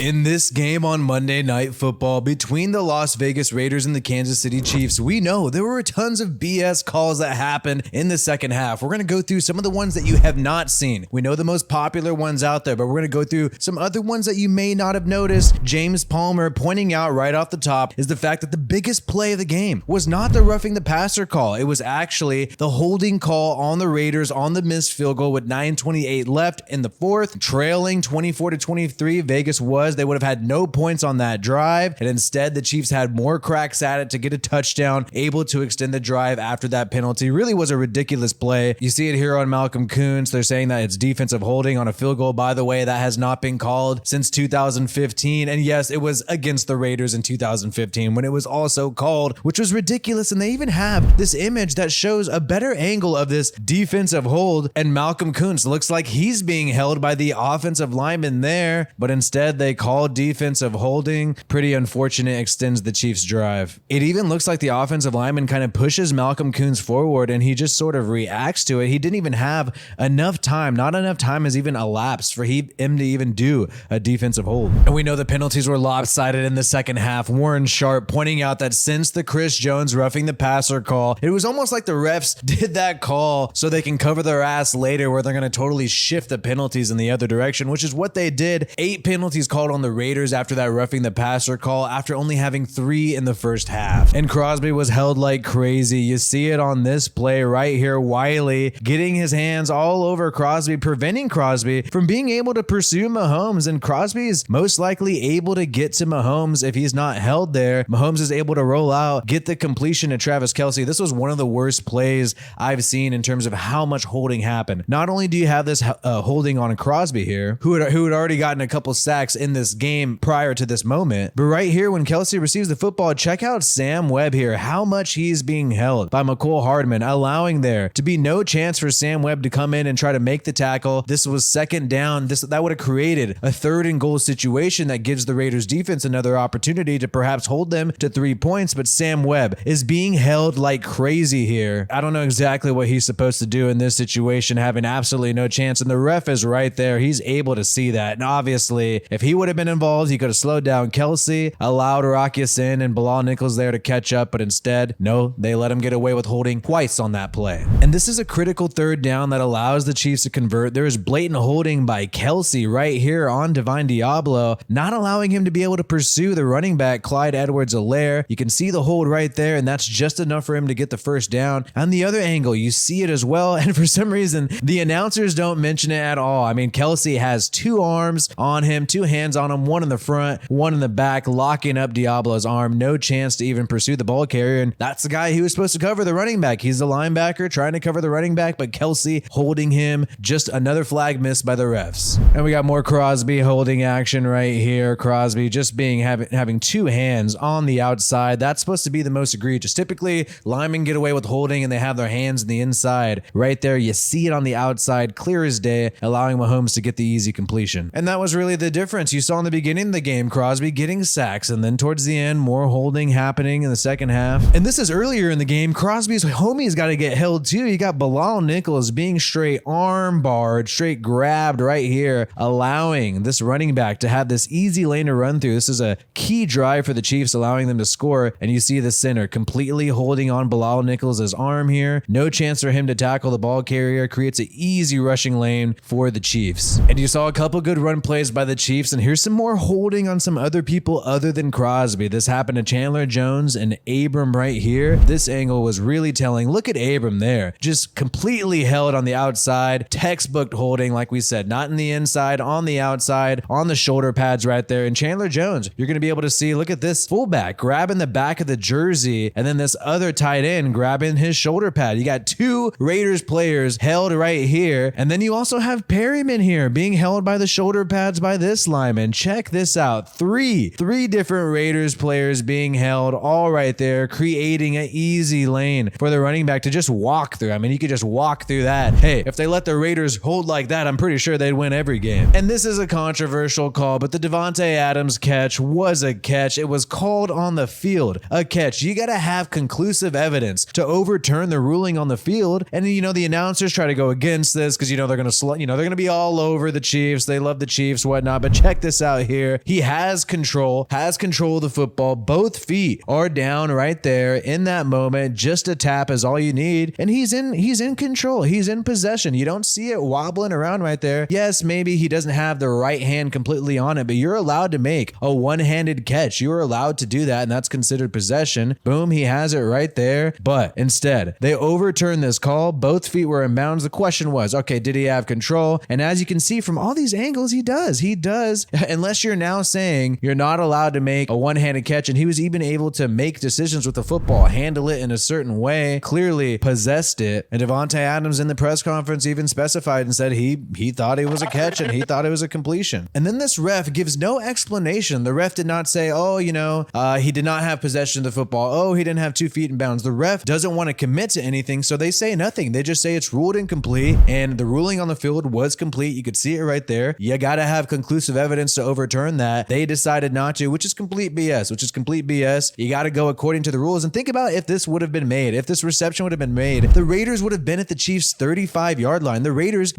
In this game on Monday Night Football between the Las Vegas Raiders and the Kansas City Chiefs, we know there were tons of BS calls that happened in the second half. We're going to go through some of the ones that you have not seen. We know the most popular ones out there, but we're going to go through some other ones that you may not have noticed. James Palmer pointing out right off the top is the fact that the biggest play of the game was not the roughing the passer call. It was actually the holding call on the Raiders on the missed field goal with 9:28 left in the fourth, trailing 24-23. Vegas was. They would have had no points on that drive, and instead the Chiefs had more cracks at it to get a touchdown, able to extend the drive after that penalty. Really was a ridiculous play. You see it here on Malcolm Koonce. They're saying that it's defensive holding on a field goal. By the way, that has not been called since 2015, and yes, it was against the Raiders in 2015 when it was also called, which was ridiculous. And they even have this image that shows a better angle of this defensive hold, and Malcolm Koonce looks like he's being held by the offensive lineman there, but instead they call defensive holding. Pretty unfortunate, extends the Chiefs' drive. It even looks like the offensive lineman kind of pushes Malcolm Koonce forward and he just sort of reacts to it. He didn't even have enough time. Not enough time has even elapsed for him to even do a defensive hold. And we know the penalties were lopsided in the second half. Warren Sharp pointing out that since the Chris Jones roughing the passer call, it was almost like the refs did that call so they can cover their ass later, where they're going to totally shift the penalties in the other direction, which is what they did. 8 penalties called on the Raiders after that roughing the passer call, after only having 3 in the first half. And Crosby was held like crazy. You see it on this play right here. Willie getting his hands all over Crosby, preventing Crosby from being able to pursue Mahomes. And Crosby is most likely able to get to Mahomes if he's not held there. Mahomes is able to roll out, get the completion to Travis Kelce. This was one of the worst plays I've seen in terms of how much holding happened. Not only do you have this holding on Crosby here, who had already gotten a couple sacks in this game prior to this moment, but right here when Kelce receives the football, check out Sam Webb here, how much he's being held by McCole Hardman, allowing there to be no chance for Sam Webb to come in and try to make the tackle. This was second down. That would have created a 3rd and goal situation that gives the Raiders defense another opportunity to perhaps hold them to 3 points, but Sam Webb is being held like crazy here. I don't know exactly what he's supposed to do in this situation, having absolutely no chance, and the ref is right there. He's able to see that, and obviously if he would have been involved, he could have slowed down Kelce, allowed Rocky Sin and Bilal Nichols there to catch up, but instead, no, they let him get away with holding twice on that play. And this is a critical 3rd down that allows the Chiefs to convert. There is blatant holding by Kelce right here on Divine Diablo, not allowing him to be able to pursue the running back, Clyde Edwards-Helaire. You can see the hold right there, and that's just enough for him to get the first down. On the other angle, you see it as well, and for some reason, the announcers don't mention it at all. I mean, Kelce has 2 arms on him, 2 hands on him, 1 in the front, 1 in the back, locking up Diablo's arm. No chance to even pursue the ball carrier, and that's the guy who was supposed to cover the running back. He's the linebacker trying to cover the running back, but Kelce holding him. Just another flag missed by the refs. And we got more Crosby holding action right here. Crosby just having 2 hands on the outside. That's supposed to be the most egregious. Typically, linemen get away with holding and they have their hands on the inside. Right there, you see it on the outside, clear as day, allowing Mahomes to get the easy completion. And that was really the difference. You saw in the beginning of the game, Crosby getting sacks, and then towards the end, more holding happening in the second half. And this is earlier in the game. Crosby's homie's got to get held too. You got Bilal Nichols being straight arm barred, straight grabbed right here, allowing this running back to have this easy lane to run through. This is a key drive for the Chiefs, allowing them to score. And you see the center completely holding on Bilal Nichols' arm here. No chance for him to tackle the ball carrier. Creates an easy rushing lane for the Chiefs. And you saw a couple good run plays by the Chiefs. And here's some more holding on some other people other than Crosby. This happened to Chandler Jones and Abram right here. This angle was really telling. Look at Abram there. Just completely held on the outside. Textbook holding, like we said. Not in the inside, on the outside, on the shoulder pads right there. And Chandler Jones, you're going to be able to see, look at this fullback grabbing the back of the jersey, and then this other tight end grabbing his shoulder pad. You got 2 Raiders players held right here. And then you also have Perryman here being held by the shoulder pads by this lineman. Check this out. 3 different Raiders players being held all right there, creating an easy lane for the running back to just walk through. I mean, you could just walk through that. Hey, if they let the Raiders hold like that, I'm pretty sure they'd win every game. And this is a controversial call, but the Davante Adams catch was a catch. It was called on the field. A catch. You got to have conclusive evidence to overturn the ruling on the field. And you know, the announcers try to go against this because they're going to be all over the Chiefs. They love the Chiefs, whatnot. But check this this out here. He has control of the football. Both feet are down right there in that moment. Just a tap is all you need. And he's in control. He's in possession. You don't see it wobbling around right there. Yes, maybe he doesn't have the right hand completely on it, but you're allowed to make a one-handed catch. You're allowed to do that, and that's considered possession. Boom, he has it right there. But instead, they overturned this call. Both feet were in bounds. The question was, okay, did he have control? And as you can see from all these angles, he does. He does. Unless you're now saying you're not allowed to make a one-handed catch, and he was even able to make decisions with the football, handle it in a certain way, clearly possessed it. And Davante Adams in the press conference even specified and said he thought it was a catch and he thought it was a completion. And then this ref gives no explanation. The ref did not say, oh, he did not have possession of the football. Oh, he didn't have 2 feet in bounds. The ref doesn't want to commit to anything, so they say nothing. They just say it's ruled incomplete, and the ruling on the field was complete. You could see it right there. You got to have conclusive evidence to overturn that. They decided not to, which is complete BS. You got to go according to the rules. And think about if this would have been made, if this reception would have been made, the Raiders would have been at the Chiefs' 35-yard line. The Raiders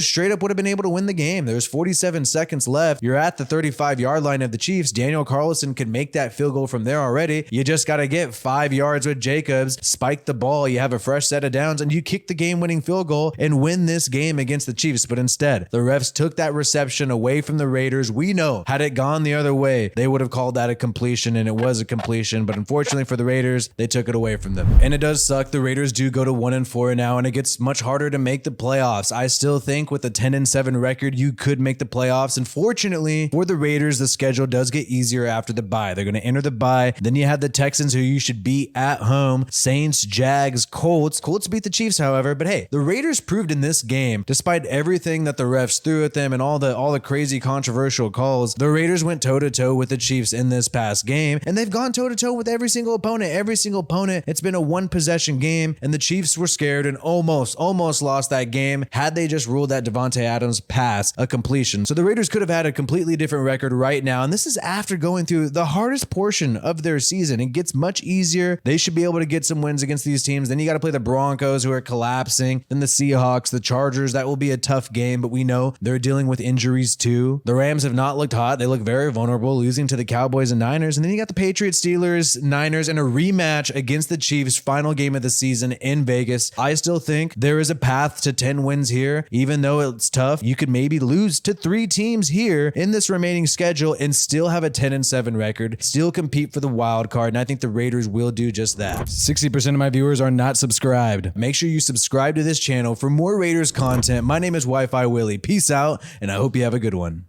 straight up would have been able to win the game. There's 47 seconds left. You're at the 35-yard line of the Chiefs. Daniel Carlson could make that field goal from there already. You just got to get 5 yards with Jacobs, spike the ball, you have a fresh set of downs, and you kick the game-winning field goal and win this game against the Chiefs. But instead, the refs took that reception away from the Raiders. We know, had it gone the other way, they would have called that a completion, and it was a completion. But unfortunately for the Raiders, they took it away from them. And it does suck. The Raiders do go to 1-4 now, and it gets much harder to make the playoffs. I still think with a 10-7 record, you could make the playoffs. Unfortunately for the Raiders, the schedule does get easier after the bye. They're going to enter the bye. Then you have the Texans, who you should beat at home. Saints, Jags, Colts. Colts beat the Chiefs, however. But hey, the Raiders proved in this game, despite everything that the refs threw at them and all the crazy controversial calls, the Raiders went toe-to-toe with the Chiefs in this past game, and they've gone toe-to-toe with every single opponent. It's been a one-possession game, and the Chiefs were scared and almost lost that game had they just ruled that Davante Adams pass a completion. So the Raiders could have had a completely different record right now, and this is after going through the hardest portion of their season. It gets much easier. They should be able to get some wins against these teams. Then you got to play the Broncos, who are collapsing, then the Seahawks, the Chargers. That will be a tough game, but we know they're dealing with injuries too. The Rams have not looked hot. They look very vulnerable, losing to the Cowboys and Niners. And then you got the Patriots, Steelers, Niners, and a rematch against the Chiefs, final game of the season in Vegas. I still think there is a path to 10 wins here, even though it's tough. You could maybe lose to 3 teams here in this remaining schedule and still have a 10-7 record, still compete for the wild card. And I think the Raiders will do just that. 60% of my viewers are not subscribed. Make sure you subscribe to this channel for more Raiders content. My name is WiFiWillie. Peace out, and I hope you have a good one.